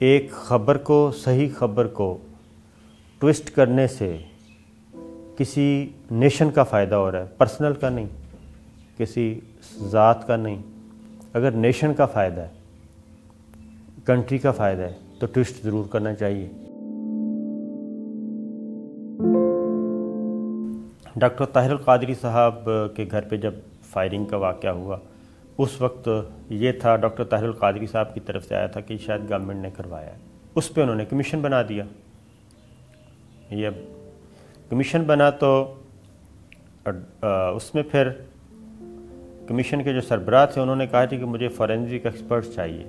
ایک خبر کو صحیح خبر کو ٹوسٹ کرنے سے کسی نیشن کا فائدہ ہو رہا ہے، پرسنل کا نہیں، کسی ذات کا نہیں۔ اگر نیشن کا فائدہ ہے، کنٹری کا فائدہ ہے تو ٹوسٹ ضرور کرنا چاہیے۔ ڈاکٹر طاہر القادری صاحب کے گھر پہ جب فائرنگ کا واقعہ ہوا، اس وقت یہ تھا ڈاکٹر طاہر القادری صاحب کی طرف سے آیا تھا کہ شاید گورنمنٹ نے کروایا ہے۔ اس پہ انہوں نے کمیشن بنا دیا۔ یہ اب کمیشن بنا تو اس میں پھر کمیشن کے جو سربراہ تھے انہوں نے کہا تھی کہ مجھے فورینزک ایکسپرٹ چاہیے،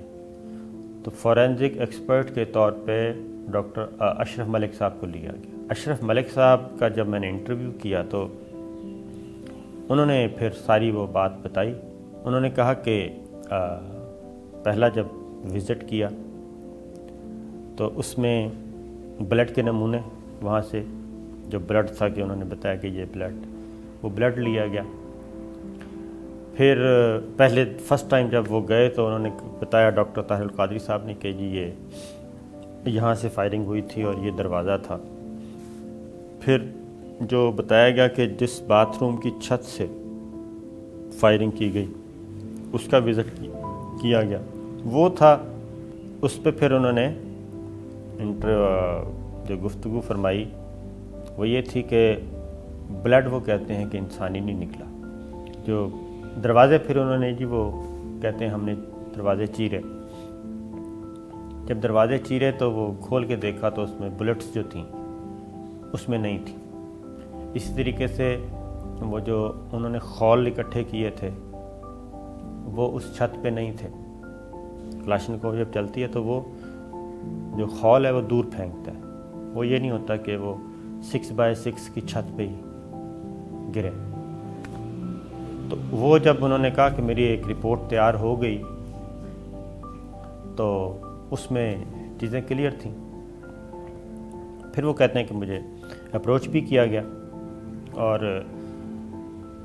تو فورینزک ایکسپرٹ کے طور پہ ڈاکٹر اشرف ملک صاحب کو لیا گیا۔ اشرف ملک صاحب کا جب میں نے انٹرویو کیا تو انہوں نے پھر ساری وہ بات بتائی۔ انہوں نے کہا کہ پہلا جب وزٹ کیا تو اس میں بلڈ کے نمونے وہاں سے جو بلڈ تھا کہ انہوں نے بتایا کہ یہ بلڈ، وہ بلڈ لیا گیا۔ پھر پہلے فرسٹ ٹائم جب وہ گئے تو انہوں نے بتایا ڈاکٹر طاہر القادری صاحب نے کہ جی یہ یہاں سے فائرنگ ہوئی تھی اور یہ دروازہ تھا۔ پھر جو بتایا گیا کہ جس باتھ روم کی چھت سے فائرنگ کی گئی اس کا وزٹ کیا گیا، وہ تھا۔ اس پہ پھر انہوں نے جو گفتگو فرمائی وہ یہ تھی کہ بلڈ وہ کہتے ہیں کہ انسانی نہیں نکلا۔ جو دروازے پھر انہوں نے جی وہ کہتے ہیں ہم نے دروازے چیرے، جب دروازے چیرے تو وہ کھول کے دیکھا تو اس میں بلٹس جو تھیں اس میں نہیں تھی۔ اسی طریقے سے وہ جو انہوں نے خول اکٹھے کیے تھے وہ اس چھت پہ نہیں تھے۔ کلاشنکوف جب چلتی ہے تو وہ جو خول ہے وہ دور پھینکتا ہے، وہ یہ نہیں ہوتا کہ وہ 6x6 کی چھت پہ ہی گرے۔ تو وہ جب انہوں نے کہا کہ میری ایک رپورٹ تیار ہو گئی تو اس میں چیزیں کلیئر تھیں۔ پھر وہ کہتے ہیں کہ مجھے اپروچ بھی کیا گیا، اور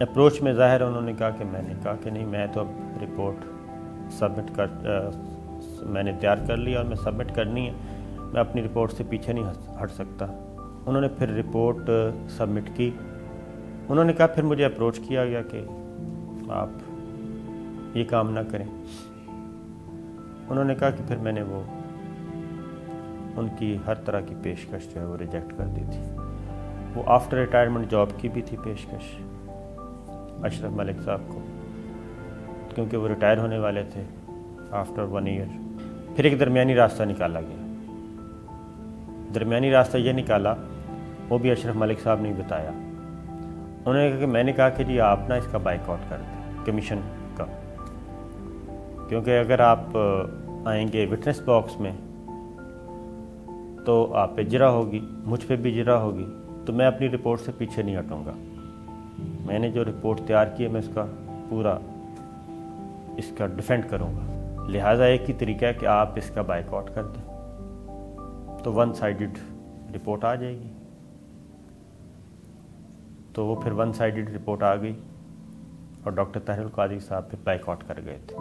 اپروچ میں ظاہر انہوں نے کہا کہ میں نے کہا کہ نہیں، میں تو اب رپورٹ میں نے تیار کر لی اور میں سبمٹ کرنی ہے، میں اپنی رپورٹ سے پیچھے نہیں ہٹ سکتا۔ انہوں نے پھر رپورٹ سبمٹ کی۔ انہوں نے کہا پھر مجھے اپروچ کیا گیا کہ آپ یہ کام نہ کریں۔ انہوں نے کہا کہ پھر میں نے وہ ان کی ہر طرح کی پیشکش جو ہے وہ ریجیکٹ کر دی تھی۔ وہ آفٹر ریٹائرمنٹ جاب کی بھی تھی پیشکش اشرف ملک صاحب کو، کیونکہ وہ ریٹائر ہونے والے تھے آفٹر 1 ایئر۔ پھر ایک درمیانی راستہ نکالا گیا۔ درمیانی راستہ یہ نکالا، وہ بھی اشرف ملک صاحب نے بتایا۔ انہوں نے کہا کہ میں نے کہا کہ جی آپ نا اس کا بائیک آؤٹ کر دیں کمیشن کا، کیونکہ اگر آپ آئیں گے وٹنس باکس میں تو آپ پہ جرح ہوگی، مجھ پہ بھی جرح ہوگی، تو میں اپنی رپورٹ سے پیچھے نہیں ہٹوں گا۔ میں نے جو رپورٹ تیار کی ہے میں اس کا پورا اس کا ڈیفینڈ کروں گا، لہٰذا ایک ہی طریقہ ہے کہ آپ اس کا بائیک آؤٹ کر دیں، تو 1 سائیڈڈ رپورٹ آ جائے گی۔ تو وہ پھر 1 سائیڈڈ رپورٹ آ گئی اور ڈاکٹر طاہر القادری صاحب پھر بائیک آؤٹ کر گئے تھے۔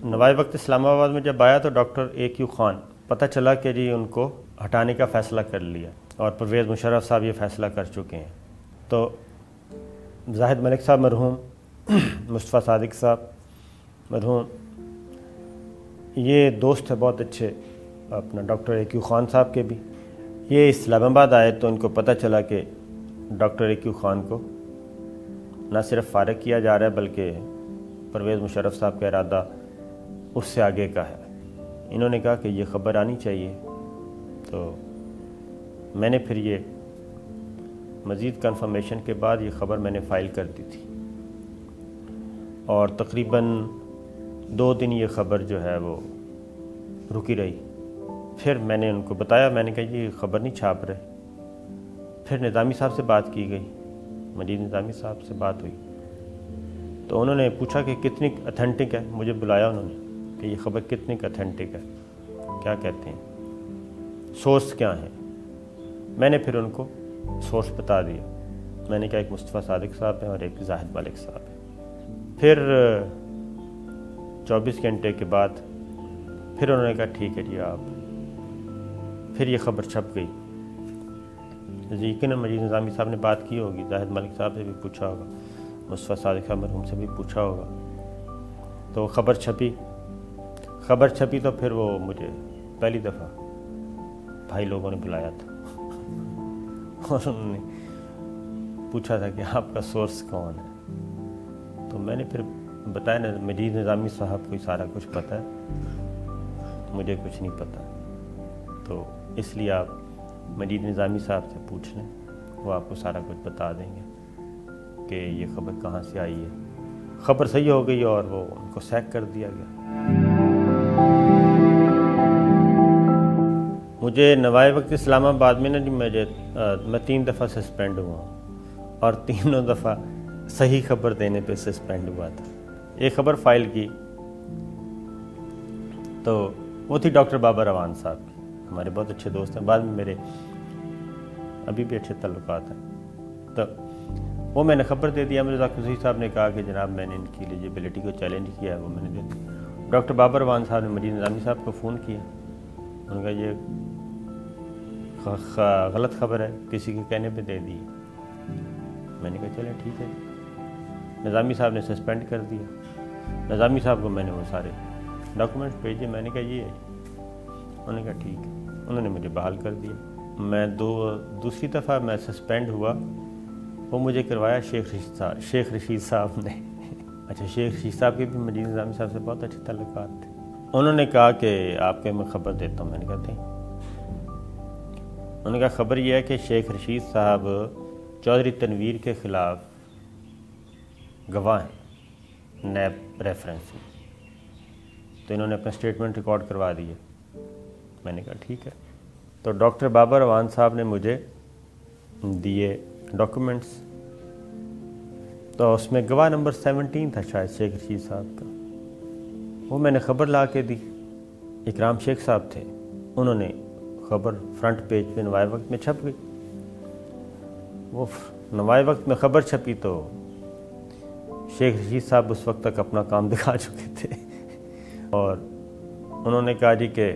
نوائے وقت اسلام آباد میں جب آیا تو ڈاکٹر AQ خان، پتہ چلا کہ جی ان کو ہٹانے کا فیصلہ کر لیا اور پرویز مشرف صاحب یہ فیصلہ کر چکے ہیں۔ تو زاہد ملک صاحب مرحوم، مصطفیٰ صادق صاحب مرحوم، یہ دوست ہیں بہت اچھے اپنا ڈاکٹر AQ خان صاحب کے بھی۔ یہ اسلام آباد آئے تو ان کو پتہ چلا کہ ڈاکٹر AQ خان کو نہ صرف فارغ کیا جا رہا ہے بلکہ پرویز مشرف صاحب کا ارادہ اس سے آگے کا ہے۔ انہوں نے کہا کہ یہ خبر آنی چاہیے، تو میں نے پھر یہ مزید کنفرمیشن کے بعد یہ خبر میں نے فائل کر دی تھی، اور تقریباً 2 دن یہ خبر جو ہے وہ رکی رہی۔ پھر میں نے ان کو بتایا، میں نے کہا یہ خبر نہیں چھاپ رہے۔ پھر نظامی صاحب سے بات کی گئی، مجید نظامی صاحب سے بات ہوئی تو انہوں نے پوچھا کہ کتنی اتھینٹک ہے، مجھے بلایا انہوں نے کہ یہ خبر کتنی اتھینٹک ہے، کیا کہتے ہیں، سورس کیا ہیں۔ میں نے پھر ان کو سورس بتا دیا۔ میں نے کہا ایک مصطفیٰ صادق صاحب ہیں اور ایک زاہد ملک صاحب ہیں۔ پھر 24 گھنٹے کے بعد پھر انہوں نے کہا ٹھیک ہے جی آپ، پھر یہ خبر چھپ گئی۔ یقیناً مجید نظامی صاحب نے بات کی ہوگی، زاہد ملک صاحب سے بھی پوچھا ہوگا، مصطفیٰ صادق صاحب مرحوم سے بھی پوچھا ہوگا، تو خبر چھپی تو پھر وہ مجھے پہلی دفعہ بھائی لوگوں نے بلایا تھا اور انہوں نے پوچھا تھا کہ آپ کا سورس کون ہے، تو میں نے پھر بتایا نا مجید نظامی صاحب کو سارا کچھ پتہ ہے، مجھے کچھ نہیں پتہ، تو اس لیے آپ مجید نظامی صاحب سے پوچھ لیں، وہ آپ کو سارا کچھ بتا دیں گے کہ یہ خبر کہاں سے آئی ہے۔ خبر صحیح ہو گئی اور وہ ان کو سیک کر دیا گیا۔ مجھے نوائے وقت اسلام آباد میں میں 3 دفعہ سسپینڈ ہوا ہوں اور تینوں دفعہ صحیح خبر دینے پہ سسپینڈ ہوا تھا۔ ایک خبر فائل کی تو وہ تھی ڈاکٹر بابر روان صاحب کی، ہمارے بہت اچھے دوست ہیں، بعد میں میرے ابھی بھی اچھے تعلقات ہیں، تو وہ میں نے خبر دے دیا۔ مرزا قصوری صاحب نے کہا کہ جناب میں نے ان کی ایلیجیبلٹی کو چیلنج کیا ہے، وہ میں نے دے دی۔ ڈاکٹر بابر روان صاحب نے مجید نظامی صاحب کو فون کیا، انہوں نے کہا یہ غلط خبر ہے، کسی کے کہنے پہ دے دی۔ میں نے کہا چلیں ٹھیک ہے، نظامی صاحب نے سسپینڈ کر دیا۔ نظامی صاحب کو میں نے وہ سارے ڈاکومنٹس بھیجے، میں نے کہا یہ ہے، انہوں نے کہا ٹھیک ہے، انہوں نے مجھے بحال کر دیا۔ میں دوسری دفعہ میں سسپینڈ ہوا، وہ مجھے کروایا شیخ رشید صاحب نے۔ اچھا، شیخ رشید صاحب کے بھی مجید نظامی صاحب سے بہت اچھے تعلقات تھے۔ انہوں نے کہا کہ آپ کے میں خبر دیتا ہوں، میں نے کہا دیں۔ انہوں نے کہا خبر یہ ہے کہ شیخ رشید صاحب چودھری تنویر کے خلاف گواہ ہیں نیب ریفرنس میں، تو انہوں نے اپنا اسٹیٹمنٹ ریکارڈ کروا دی ہے۔ میں نے کہا ٹھیک ہے، تو ڈاکٹر بابر روان صاحب نے مجھے دیے ڈاکومنٹس، تو اس میں گواہ نمبر 17 تھا شاید شیخ رشید صاحب کا، وہ میں نے خبر لا کے دی۔ اکرام شیخ صاحب تھے، انہوں نے خبر فرنٹ پیج پہ نوائے وقت میں چھپ گئی۔ وہ نوائے وقت میں خبر چھپی تو شیخ رشید صاحب اس وقت تک اپنا کام دکھا چکے تھے اور انہوں نے کہا جی کہ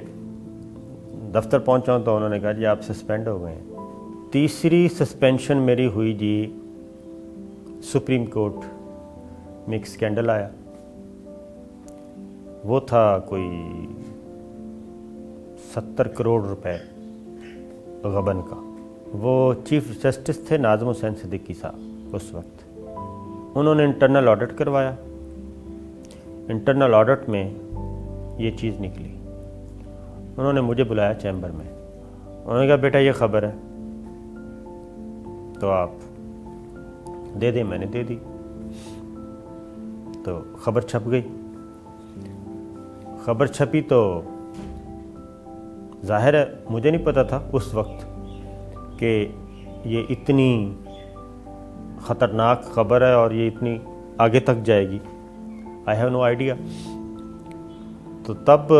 دفتر پہنچا ہوں، تو انہوں نے کہا جی آپ سسپینڈ ہو گئے ہیں۔ تیسری سسپینشن میری ہوئی جی سپریم کورٹ میں ایک سکینڈل آیا، وہ تھا کوئی 70 کروڑ روپے غبن کا۔ وہ چیف جسٹس تھے ناظم حسین صدیقی صاحب اس وقت، انہوں نے انٹرنل آڈٹ کروایا۔ انٹرنل آڈٹ میں یہ چیز نکلی، انہوں نے مجھے بلایا چیمبر میں، انہوں نے کہا بیٹا یہ خبر ہے تو آپ دے دیں۔ میں نے دے دی، تو خبر چھپ گئی۔ خبر چھپی تو ظاہر ہے مجھے نہیں پتا تھا اس وقت کہ یہ اتنی خطرناک خبر ہے اور یہ اتنی آگے تک جائے گی، آئی ہیو نو آئیڈیا۔ تو تب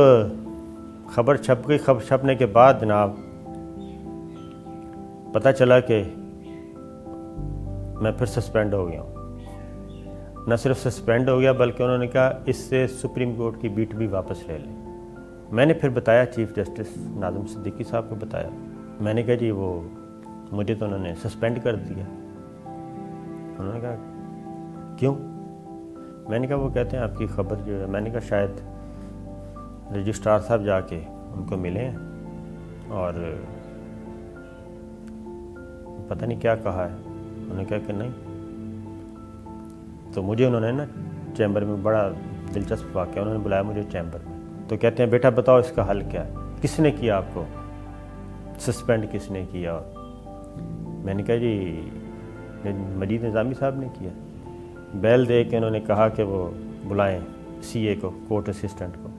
خبر چھپ گئی، خبر چھپنے کے بعد جناب پتہ چلا کہ میں پھر سسپینڈ ہو گیا ہوں۔ نہ صرف سسپینڈ ہو گیا بلکہ انہوں نے کہا اس سے سپریم کورٹ کی بیٹ بھی واپس لے لیں۔ میں نے پھر بتایا چیف جسٹس ناظم صدیقی صاحب کو بتایا، میں نے کہا جی وہ مجھے تو انہوں نے سسپینڈ کر دیا۔ انہوں نے کہا کیوں؟ میں نے کہا وہ کہتے ہیں آپ کی خبر جو ہے، میں نے کہا شاید رجسٹرار صاحب جا کے ان کو ملے ہیں اور پتہ نہیں کیا کہا ہے۔ انہوں نے کہا کہ نہیں، تو مجھے انہوں نے نا چیمبر میں بڑا دلچسپ واقعہ، انہوں نے بلایا مجھے چیمبر میں، تو کہتے ہیں بیٹا بتاؤ اس کا حل کیا ہے، کس نے کیا آپ کو سسپینڈ، کس نے کیا؟ اور میں نے کہا جی مجید نظامی صاحب نے کیا۔ بیل دے کے انہوں نے کہا کہ وہ بلائیں سی اے کو، کورٹ اسسٹنٹ کو،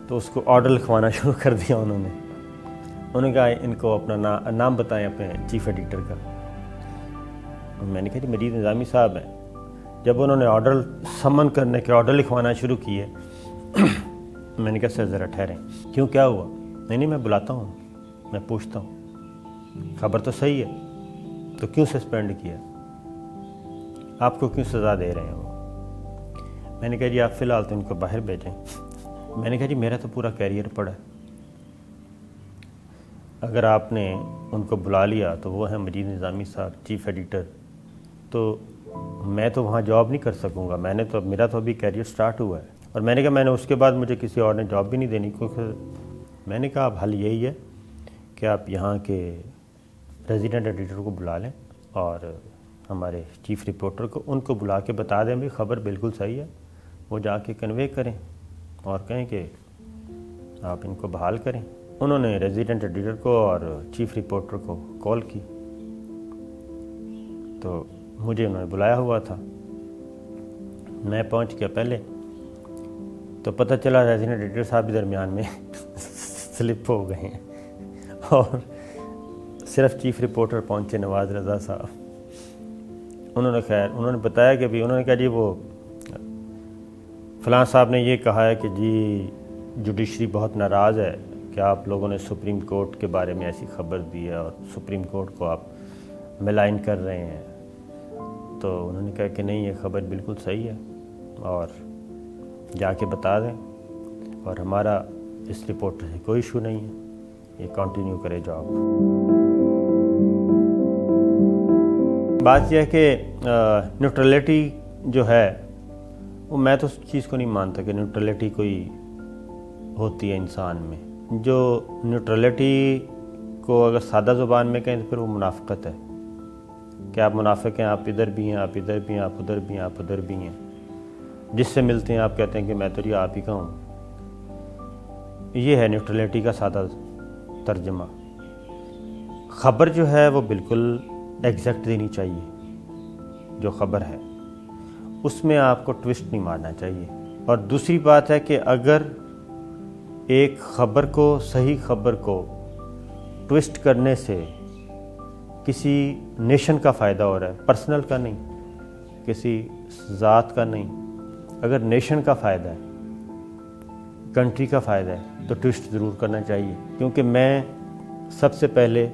تو اس کو آرڈر لکھوانا شروع کر دیا انہوں نے کہا ان کو اپنا نام بتائیں اپنے چیف ایڈیٹر کا۔ میں نے کہا جی مجید نظامی صاحب ہیں۔ جب انہوں نے آرڈر سمن کرنے کے آرڈر لکھوانا شروع کیے، میں نے کہا سر ذرا ٹھہریں، کیوں کیا ہوا؟ نہیں میں بلاتا ہوں، میں پوچھتا ہوں، خبر تو صحیح ہے، تو کیوں سسپینڈ کیا؟ آپ کو کیوں سزا دے رہے ہیں وہ؟ میں نے کہا جی آپ فی الحال تو ان کو باہر بھیجیں. میں نے کہا جی میرا تو پورا کیریئر پڑا ہے, اگر آپ نے ان کو بلا لیا تو وہ ہیں مجید نظامی صاحب, چیف ایڈیٹر, تو میں تو وہاں جاب نہیں کر سکوں گا, میرا تو ابھی کیریئر سٹارٹ ہوا ہے. اور میں نے کہا میں نے اس کے بعد مجھے کسی اور نے جاب بھی نہیں دینی, کیونکہ میں نے کہا اب حل یہی ہے کہ آپ یہاں کے ریزیڈنٹ ایڈیٹر کو بلا لیں اور ہمارے چیف رپورٹر کو, ان کو بلا کے بتا دیں بھی خبر بالکل صحیح ہے, وہ جا کے کنوے کریں اور کہیں کہ آپ ان کو بحال کریں. انہوں نے ریزیڈنٹ ایڈیٹر کو اور چیف رپورٹر کو کال کی, تو مجھے انہوں نے بلایا ہوا تھا. میں پہنچ گیا پہلے, تو پتہ چلا ریزیڈنٹ ایڈیٹر صاحب بھی درمیان میں سلپ ہو گئے ہیں, اور صرف چیف رپورٹر پہنچے نواز رضا صاحب. انہوں نے بتایا کہ انہوں نے کہا جی وہ فلاں صاحب نے یہ کہا ہے کہ جی جوڈیشری بہت ناراض ہے کہ آپ لوگوں نے سپریم کورٹ کے بارے میں ایسی خبر دی ہے اور سپریم کورٹ کو آپ ملائن کر رہے ہیں. تو انہوں نے کہا کہ نہیں, یہ خبر بالکل صحیح ہے اور جا کے بتا دیں, اور ہمارا اس رپورٹر سے کوئی ایشو نہیں ہے, یہ کنٹینیو کرے جاب. بات یہ ہے کہ نیوٹرلٹی جو ہے وہ, میں تو اس چیز کو نہیں مانتا کہ نیوٹرلٹی کوئی ہوتی ہے انسان میں. جو نیوٹرلٹی کو اگر سادہ زبان میں کہیں تو پھر وہ منافقت ہے, کہ آپ منافق ہیں, آپ ادھر بھی ہیں, آپ ادھر بھی ہیں, آپ ادھر بھی ہیں, آپ ادھر بھی ہیں. جس سے ملتے ہیں آپ کہتے ہیں کہ میں تو یہ آپ ہی کا ہوں. یہ ہے نیوٹرلٹی کا سادہ ترجمہ. خبر جو ہے وہ بالکل ایگزیکٹ دینی چاہیے جو خبر ہے, اس میں آپ کو ٹوسٹ نہیں مارنا چاہیے. اور دوسری بات ہے کہ اگر ایک خبر کو, صحیح خبر کو ٹوسٹ کرنے سے کسی نیشن کا فائدہ ہو رہا ہے, پرسنل کا نہیں, کسی ذات کا نہیں, اگر نیشن کا فائدہ ہے, کنٹری کا فائدہ ہے, تو ٹوسٹ ضرور کرنا چاہیے. کیونکہ میں سب سے پہلے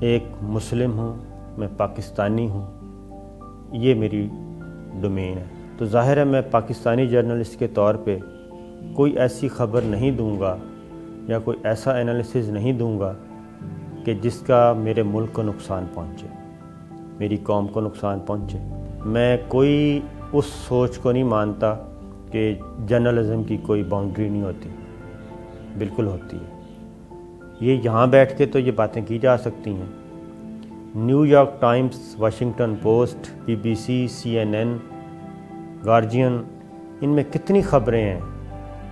ایک مسلم ہوں, میں پاکستانی ہوں, یہ میری ڈومین ہے. تو ظاہر ہے میں پاکستانی جرنلسٹ کے طور پہ کوئی ایسی خبر نہیں دوں گا یا کوئی ایسا انالیسز نہیں دوں گا کہ جس کا میرے ملک کو نقصان پہنچے, میری قوم کو نقصان پہنچے. میں کوئی اس سوچ کو نہیں مانتا کہ جرنلزم کی کوئی باؤنڈری نہیں ہوتی, بالکل ہوتی ہے. یہ یہاں بیٹھ کے تو یہ باتیں کی جا سکتی ہیں. New York Times, Washington Post, BBC, CNN, Guardian, ان میں کتنی خبریں ہیں.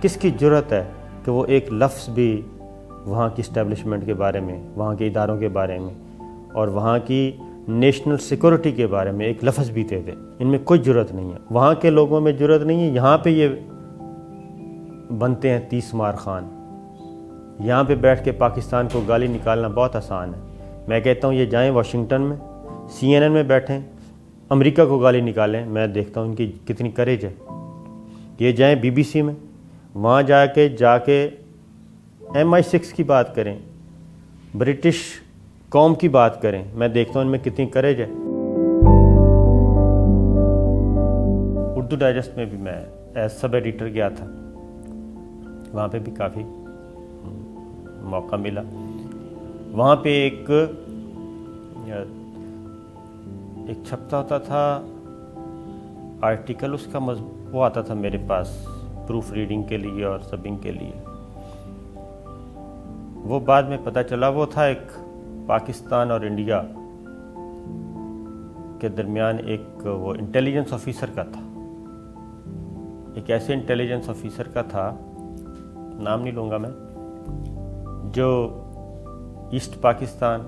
کس کی جرأت ہے کہ وہ ایک لفظ بھی وہاں کی اسٹیبلشمنٹ کے بارے میں, وہاں کے اداروں کے بارے میں اور وہاں کی نیشنل سیکورٹی کے بارے میں ایک لفظ بھی دے دے؟ ان میں کوئی جرأت نہیں ہے. وہاں کے لوگوں میں جرأت نہیں ہے. یہاں پہ یہ بنتے ہیں 30 مار خان. یہاں پہ بیٹھ کے پاکستان کو گالی نکالنا بہت آسان ہے. میں کہتا ہوں یہ جائیں واشنگٹن میں, CNN میں بیٹھیں, امریکہ کو گالی نکالیں, میں دیکھتا ہوں ان کی کتنی کریج ہے. یہ جائیں BBC میں, وہاں جا کے MI6 کی بات کریں, برٹش قوم کی بات کریں, میں دیکھتا ہوں ان میں کتنی کریج ہے. اردو ڈائجسٹ میں بھی میں ایز سب ایڈیٹر گیا تھا, وہاں پہ بھی کافی موقع ملا. وہاں پہ ایک چھپتا ہوتا تھا آرٹیکل, اس کا وہ آتا تھا میرے پاس پروف ریڈنگ کے لیے اور سبنگ کے لیے. وہ بعد میں پتہ چلا وہ تھا ایک پاکستان اور انڈیا کے درمیان ایک وہ انٹیلیجنس آفیسر کا تھا, ایک ایسے انٹیلیجنس آفیسر کا تھا, نام نہیں لوں گا میں, جو ایسٹ پاکستان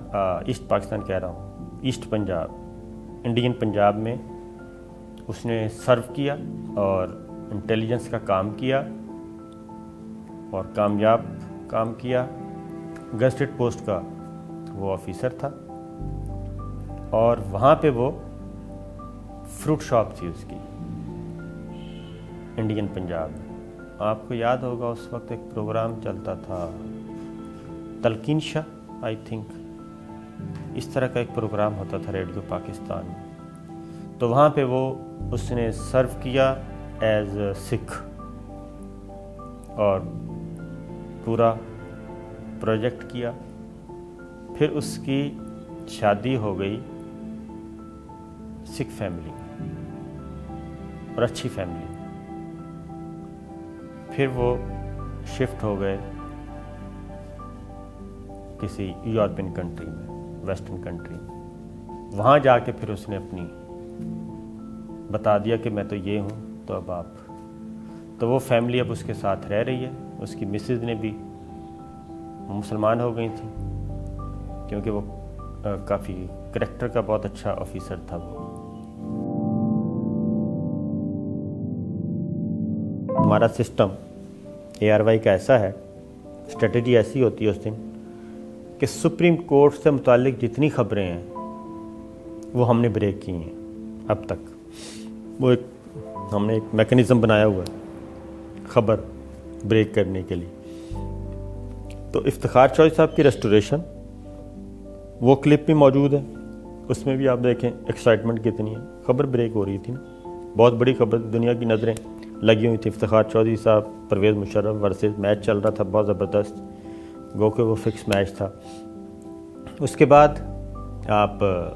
کہہ رہا ہوں, ایسٹ پنجاب, انڈین پنجاب میں اس نے سرو کیا اور انٹیلیجنس کا کام کیا اور کامیاب کام کیا. گزٹڈ پوسٹ کا وہ آفیسر تھا اور وہاں پہ وہ فروٹ شاپ تھی اس کی انڈین پنجاب میں. آپ کو یاد ہوگا اس وقت ایک پروگرام چلتا تھا تلقین شاہ آئی تھنک, اس طرح کا ایک پروگرام ہوتا تھا ریڈیو پاکستان میں. تو وہاں پہ اس نے سرو کیا ایز سکھ، اور پورا پروجیکٹ کیا. پھر اس کی شادی ہو گئی سکھ فیملی اور اچھی فیملی. پھر وہ شفٹ ہو گئے کسی یورپین کنٹری میں، ویسٹرن کنٹری میں. وہاں جا کے پھر اس نے اپنی بتا دیا کہ میں تو یہ ہوں، تو اب آپ. تو وہ فیملی اب اس کے ساتھ رہ رہی ہے. اس کی مسز نے بھی مسلمان ہو گئی تھیں، کیونکہ وہ کافی کریکٹر کا بہت اچھا آفیسر تھا. وہ ہمارا سسٹم ARY کا ایسا ہے، اسٹریٹجی ایسی ہوتی ہے اس دن کہ سپریم کورٹ سے متعلق جتنی خبریں ہیں وہ ہم نے بریک کی ہیں اب تک. وہ ہم نے ایک میکنزم بنایا ہوا ہے خبر بریک کرنے کے لیے. تو افتخار چودھری صاحب کی ریسٹوریشن وہ کلپ بھی موجود ہے، اس میں بھی آپ دیکھیں ایکسائٹمنٹ کتنی ہے. خبر بریک ہو رہی تھی نا، بہت بڑی خبر، دنیا کی نظریں لگی ہوئی تھی. افتخار چودھری صاحب پرویز مشرف ورسز میچ چل رہا تھا بہت زبردست، گو کہ وہ فکس میچ تھا. اس کے بعد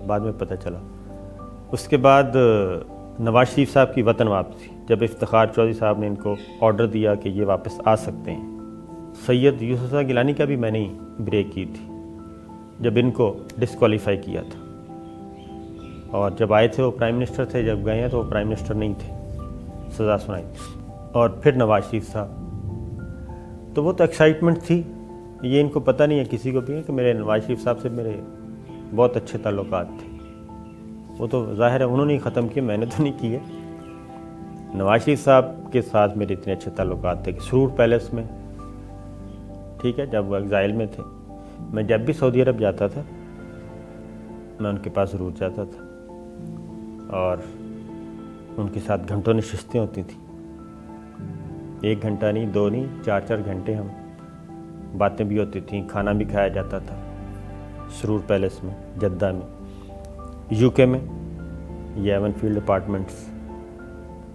بعد میں پتہ چلا، اس کے بعد نواز شریف صاحب کی وطن واپسی، جب افتخار چودھری صاحب نے ان کو آرڈر دیا کہ یہ واپس آ سکتے ہیں. سید یوسف گیلانی کا بھی میں نے بریک کی تھی جب ان کو ڈسکوالیفائی کیا تھا، اور جب آئے تھے وہ پرائم منسٹر تھے، جب گئے ہیں تو وہ پرائم منسٹر نہیں تھے، سزا سنائی. اور پھر نواز شریف صاحب، تو وہ تو ایکسائٹمنٹ تھی. یہ ان کو پتہ نہیں ہے کسی کو بھی کہ میرے نواز شریف صاحب سے میرے بہت اچھے تعلقات تھے. وہ تو ظاہر ہے انہوں نے ختم کیے، میں نے تو نہیں کیے. نواز شریف صاحب کے ساتھ میرے اتنے اچھے تعلقات تھے کہ سرور پیلیس میں، ٹھیک ہے، جب وہ ایگزائل میں تھے، میں جب بھی سعودی عرب جاتا تھا میں ان کے پاس ضرور جاتا تھا، اور ان کے ساتھ گھنٹوں نشستیں ہوتی تھیں. 1 گھنٹہ نہیں، 2 نہیں، 4 گھنٹے ہم باتیں بھی ہوتی تھیں، کھانا بھی کھایا جاتا تھا سرور پیلیس میں جدہ میں. UK میں یہ ایون فیلڈ اپارٹمنٹس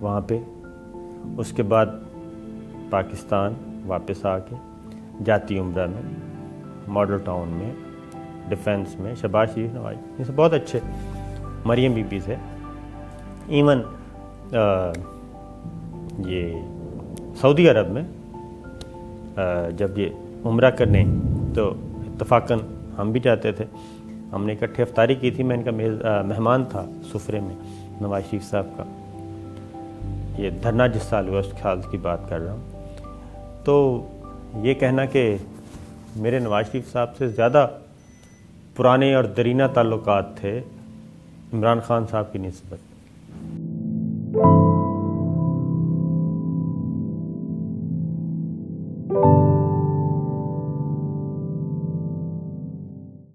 وہاں پہ. اس کے بعد پاکستان واپس آ کے جاتی عمرہ میں، ماڈل ٹاؤن میں، ڈیفینس میں، شہباز شریف، نواز، یہ سب بہت اچھے. مریم بی بی سے ایون یہ سعودی عرب میں جب یہ عمرہ کرنے، تو اتفاقاً ہم بھی جاتے تھے. ہم نے اکٹھے افطاری کی تھی. میں ان کا مہمان تھا سفرے میں، نواز شریف صاحب کا. یہ دھرنا جس سال ہوا اس سال کی بات کر رہا ہوں. تو یہ کہنا کہ میرے نواز شریف صاحب سے زیادہ پرانے اور درینہ تعلقات تھے عمران خان صاحب کی نسبت.